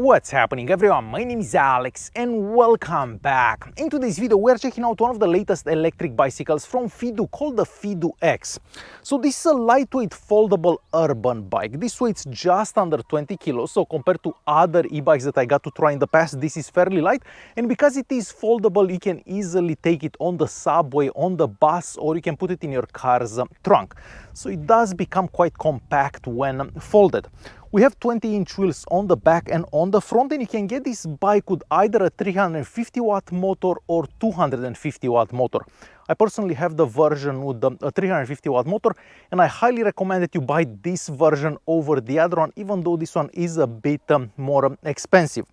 What's happening everyone, my name is Alex and welcome back. In today's video we are checking out one of the latest electric bicycles from Fiido called the Fiido X. So this is a lightweight foldable urban bike. This weighs just under 20 kilos, so compared to other e-bikes that I got to try in the past, this is fairly light. And because it is foldable, you can easily take it on the subway, on the bus, or you can put it in your car's trunk. So it does become quite compact when folded. We have 20-inch wheels on the back and on the front, and you can get this bike with either a 350 watt motor or 250 watt motor. I personally have the version with a 350 watt motor, and I highly recommend that you buy this version over the other one, even though this one is a bit more expensive.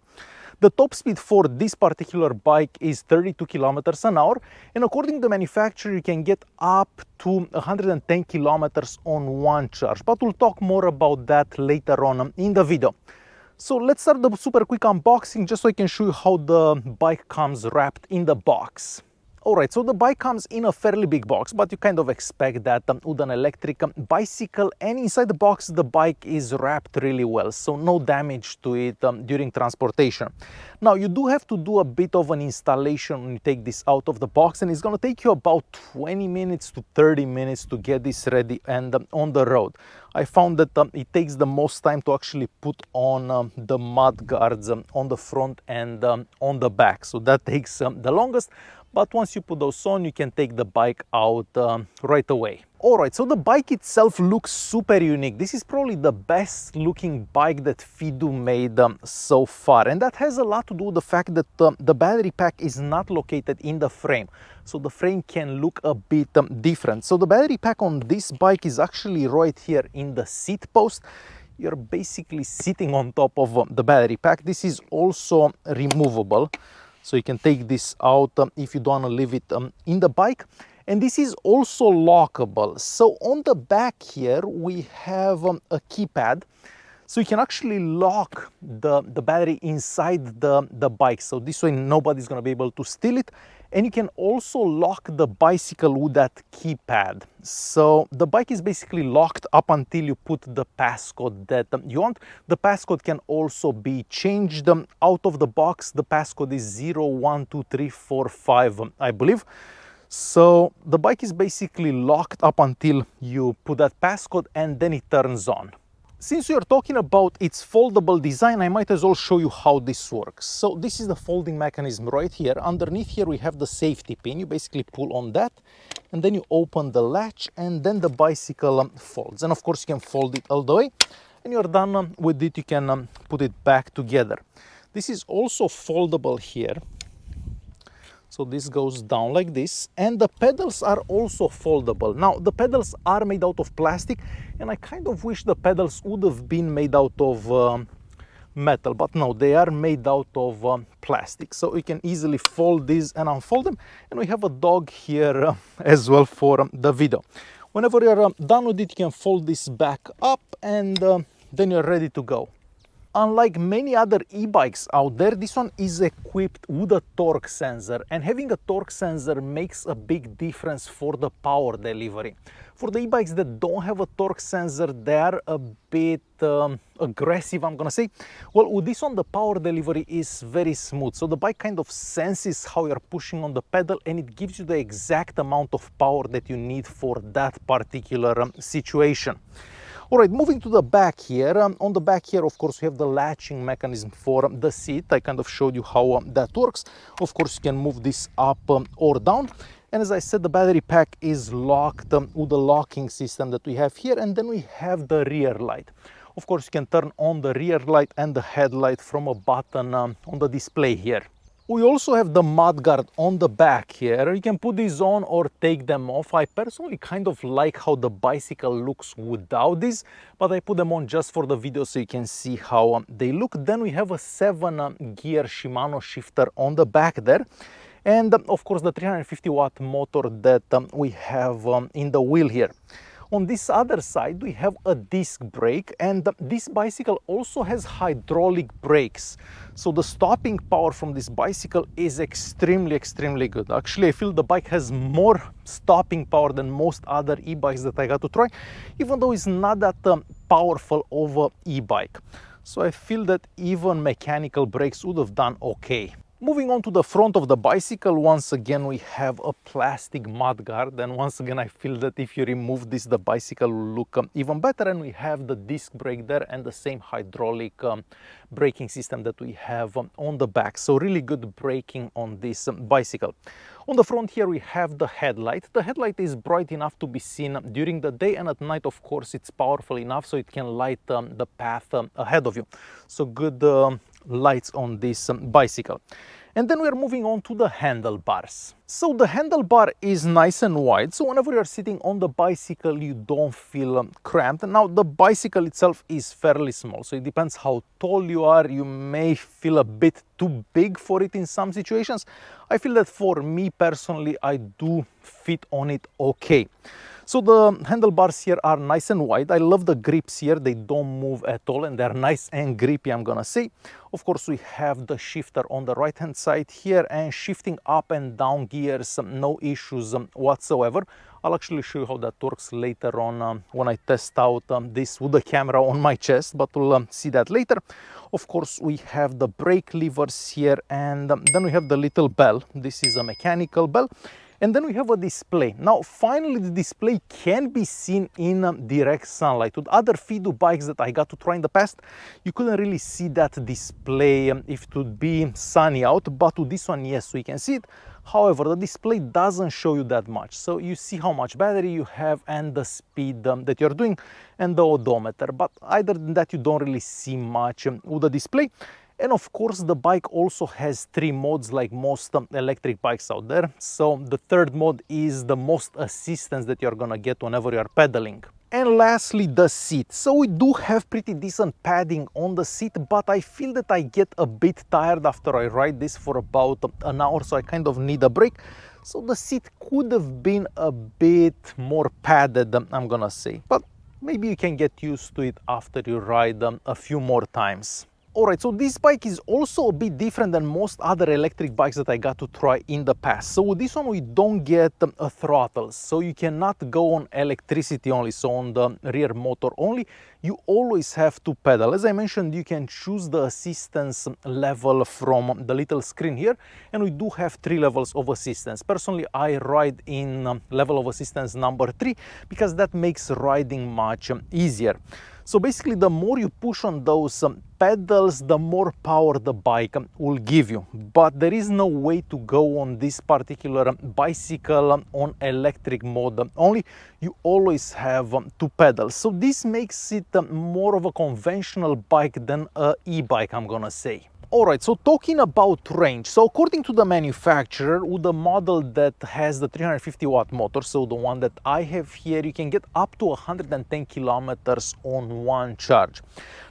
The top speed for this particular bike is 32 kilometers an hour, and according to the manufacturer, you can get up to 110 kilometers on one charge. But we'll talk more about that later on in the video. So let's start the super quick unboxing just so I can show you how the bike comes wrapped in the box. Alright, so the bike comes in a fairly big box, but you kind of expect that with an electric bicycle, and inside the box the bike is wrapped really well, so no damage to it during transportation. Now you do have to do a bit of an installation when you take this out of the box, and it's going to take you about 20 minutes to 30 minutes to get this ready and on the road. I found that it takes the most time to actually put on the mud guards on the front and on the back, so that takes the longest. But once you put those on, you can take the bike out right away. Alright, so the bike itself looks super unique. This is probably the best looking bike that Fiido made so far. And that has a lot to do with the fact that the battery pack is not located in the frame. So the frame can look a bit different. So the battery pack on this bike is actually right here in the seat post. You're basically sitting on top of the battery pack. This is also removable. So you can take this out if you don't want to leave it in the bike. And this is also lockable. So on the back here, we have a keypad. So you can actually lock the battery inside the bike. So this way nobody's going to be able to steal it. And you can also lock the bicycle with that keypad. So the bike is basically locked up until you put the passcode that you want. The passcode can also be changed out of the box. The passcode is 012345, I believe. So the bike is basically locked up until you put that passcode, and then it turns on. Since we are talking about its foldable design, I might as well show you how this works. So this is the folding mechanism right here. Underneath here we have the safety pin. You basically pull on that, and then you open the latch, and then the bicycle folds. And of course you can fold it all the way, and you're done with it. You can put it back together. This is also foldable here. So this goes down like this, and the pedals are also foldable. Now the pedals are made out of plastic, and I kind of wish the pedals would have been made out of metal, but no, they are made out of plastic. So you can easily fold these and unfold them, and we have a dog here as well for the video. Whenever you're done with it, you can fold this back up, and then you're ready to go. Unlike many other e-bikes out there, this one is equipped with a torque sensor, and having a torque sensor makes a big difference for the power delivery. For the e-bikes that don't have a torque sensor, they are a bit aggressive, I'm gonna say. Well, with this one, the power delivery is very smooth. So the bike kind of senses how you're pushing on the pedal, and it gives you the exact amount of power that you need for that particular situation. Alright, moving to the back here. On the back here, of course, we have the latching mechanism for the seat. I kind of showed you how that works. Of course, you can move this up or down. And as I said, the battery pack is locked with the locking system that we have here. And then we have the rear light. Of course, you can turn on the rear light and the headlight from a button on the display here. We also have the mudguard on the back here. You can put these on or take them off. I personally kind of like how the bicycle looks without this, but I put them on just for the video so you can see how they look. Then we have a 7-gear Shimano shifter on the back there. And of course the 350 watt motor that we have in the wheel here. On this other side, we have a disc brake, and this bicycle also has hydraulic brakes. So the stopping power from this bicycle is extremely good. Actually, I feel the bike has more stopping power than most other e-bikes that I got to try, even though it's not that powerful of an e-bike. So I feel that even mechanical brakes would have done okay. Moving on to the front of the bicycle, once again we have a plastic mudguard, and once again I feel that if you remove this, the bicycle will look even better. And we have the disc brake there and the same hydraulic braking system that we have on the back. So really good braking on this bicycle. On the front here we have the headlight. The headlight is bright enough to be seen during the day, and at night of course it's powerful enough so it can light the path ahead of you. So good lights on this bicycle. And then we're moving on to the handlebars. So the handlebar is nice and wide, so whenever you're sitting on the bicycle you don't feel cramped. Now the bicycle itself is fairly small, so it depends how tall you are. You may feel a bit too big for it in some situations. I feel that for me personally I do fit on it okay. So the handlebars here are nice and wide. I love the grips here. They don't move at all and they're nice and grippy, I'm gonna say. Of course, we have the shifter on the right hand side here, and shifting up and down gears, no issues whatsoever. I'll actually show you how that works later on when I test out this with the camera on my chest, but we'll see that later. Of course, we have the brake levers here, and then we have the little bell. This is a mechanical bell. And then we have a display. Now, finally, the display can be seen in direct sunlight. With other Fiido bikes that I got to try in the past, you couldn't really see that display if it would be sunny out, but with this one, yes, we can see it. However, the display doesn't show you that much. So you see how much battery you have and the speed that you're doing and the odometer. But other than that, you don't really see much with the display. And of course, the bike also has 3 modes like most electric bikes out there. So the third mode is the most assistance that you're gonna get whenever you're pedaling. And lastly, the seat. So we do have pretty decent padding on the seat, but I feel that I get a bit tired after I ride this for about an hour, so I kind of need a break. So the seat could have been a bit more padded, I'm gonna say. But maybe you can get used to it after you ride a few more times. Alright, so this bike is also a bit different than most other electric bikes that I got to try in the past. So with this one we don't get a throttle, so you cannot go on electricity only, so on the rear motor only. You always have to pedal. As I mentioned, you can choose the assistance level from the little screen here, and we do have 3 levels of assistance. Personally, I ride in level of assistance number 3 because that makes riding much easier. So basically, the more you push on those pedals, the more power the bike will give you. But there is no way to go on this particular bicycle on electric mode only. You always have to pedal. So this makes it more of a conventional bike than an e-bike, I'm gonna say. Alright, so talking about range, so according to the manufacturer, with the model that has the 350 watt motor, so the one that I have here, you can get up to 110 kilometers on one charge.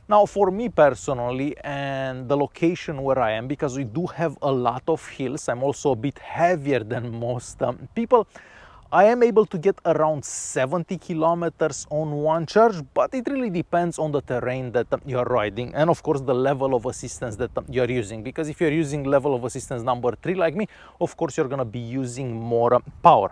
Now for me personally, and the location where I am, because we do have a lot of hills, I'm also a bit heavier than most people, I am able to get around 70 kilometers on one charge, but it really depends on the terrain that you're riding and of course the level of assistance that you're using, because if you're using level of assistance number 3 like me, of course you're gonna be using more power.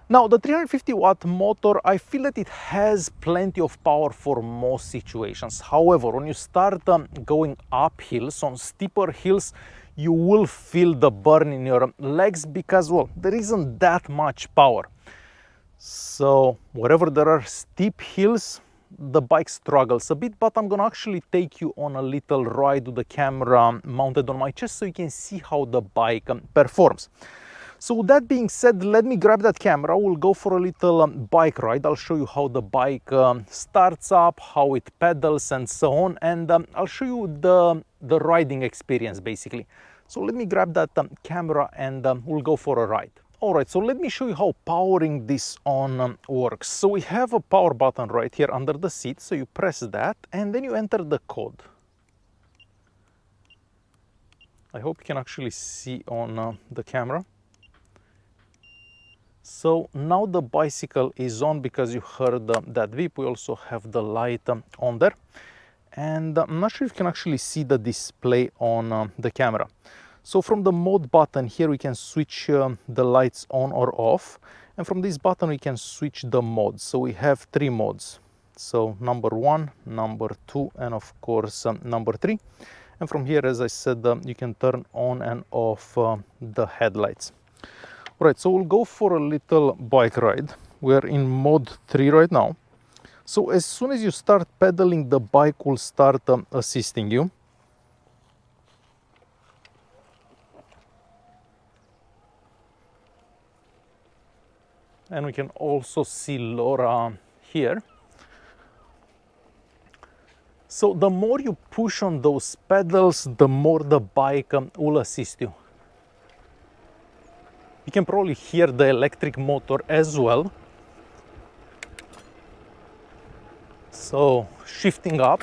Now the 350 watt motor, I feel that it has plenty of power for most situations. However, when you start going up hills, on steeper hills, you will feel the burn in your legs because, well, there isn't that much power. So wherever there are steep hills, the bike struggles a bit, but I'm gonna actually take you on a little ride with the camera mounted on my chest so you can see how the bike performs. So with that being said, let me grab that camera. We'll go for a little bike ride. I'll show you how the bike starts up, how it pedals and so on, and I'll show you the riding experience basically. So let me grab that camera and we'll go for a ride. Alright, so let me show you how powering this on works. So we have a power button right here under the seat, so you press that and then you enter the code. I hope you can actually see on the camera. So now the bicycle is on because you heard that beep. We also have the light on there. And I'm not sure if you can actually see the display on the camera. So from the mode button here, we can switch the lights on or off. And from this button, we can switch the modes. So we have 3 modes. So number 1, number 2, and of course number 3. And from here, as I said, you can turn on and off the headlights. All right, so we'll go for a little bike ride. We're in mode 3 right now. So as soon as you start pedaling, the bike will start assisting you. And we can also see Laura here. So the more you push on those pedals, the more the bike will assist you. You can probably hear the electric motor as well. So shifting up.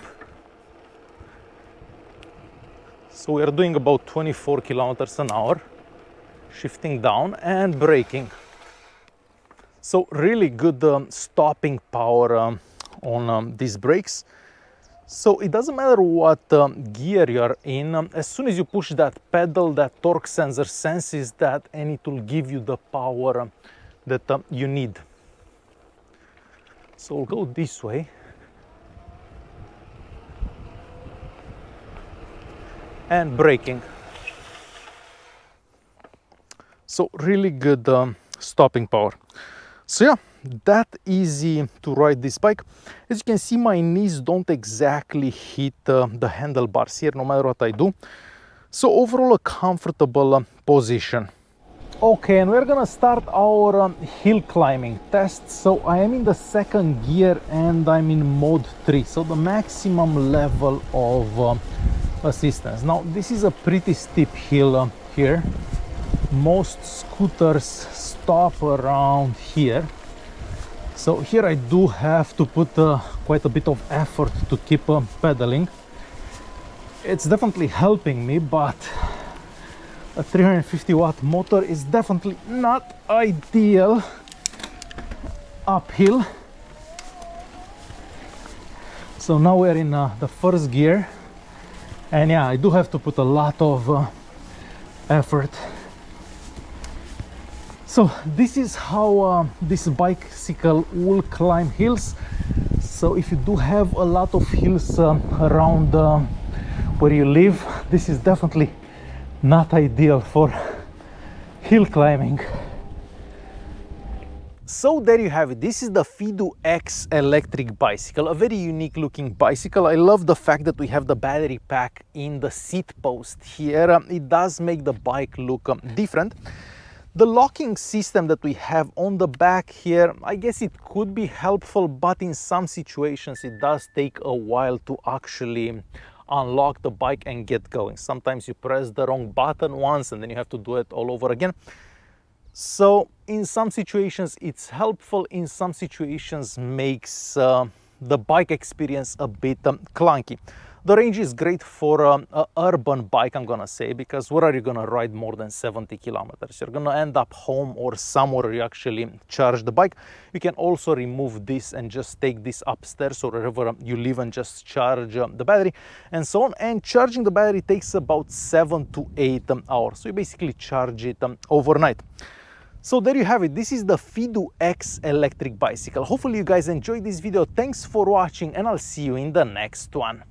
So we are doing about 24 kilometers an hour. Shifting down and braking. So really good stopping power on these brakes. So it doesn't matter what gear you're in, as soon as you push that pedal, that torque sensor senses that and it will give you the power that you need. So we'll go this way. And braking. So really good stopping power. So yeah, that easy to ride this bike. As you can see, my knees don't exactly hit the handlebars here, no matter what I do. So overall, a comfortable position. Okay, and we're gonna start our hill climbing test. So I am in the second gear and I'm in mode 3, so the maximum level of assistance. Now this is a pretty steep hill here. Most scooters stop around here. So here I do have to put quite a bit of effort to keep pedaling. It's definitely helping me, but a 350 watt motor is definitely not ideal uphill. So now we're in the first gear, and yeah, I do have to put a lot of effort. So this is how this bicycle will climb hills. So if you do have a lot of hills around where you live, this is definitely not ideal for hill climbing. So there you have it. This is the Fiido X electric bicycle, a very unique looking bicycle. I love the fact that we have the battery pack in the seat post here. It does make the bike look different. The locking system that we have on the back here, I guess it could be helpful, but in some situations it does take a while to actually unlock the bike and get going. Sometimes you press the wrong button once and then you have to do it all over again. So in some situations it's helpful, in some situations makes the bike experience a bit clunky. The range is great for an urban bike, I'm gonna say, because where are you gonna ride more than 70 kilometers? You're gonna end up home or somewhere you actually charge the bike. You can also remove this and just take this upstairs or wherever you live and just charge the battery and so on. And charging the battery takes about 7 to 8 hours. So you basically charge it overnight. So there you have it. This is the Fiido X electric bicycle. Hopefully you guys enjoyed this video. Thanks for watching and I'll see you in the next one.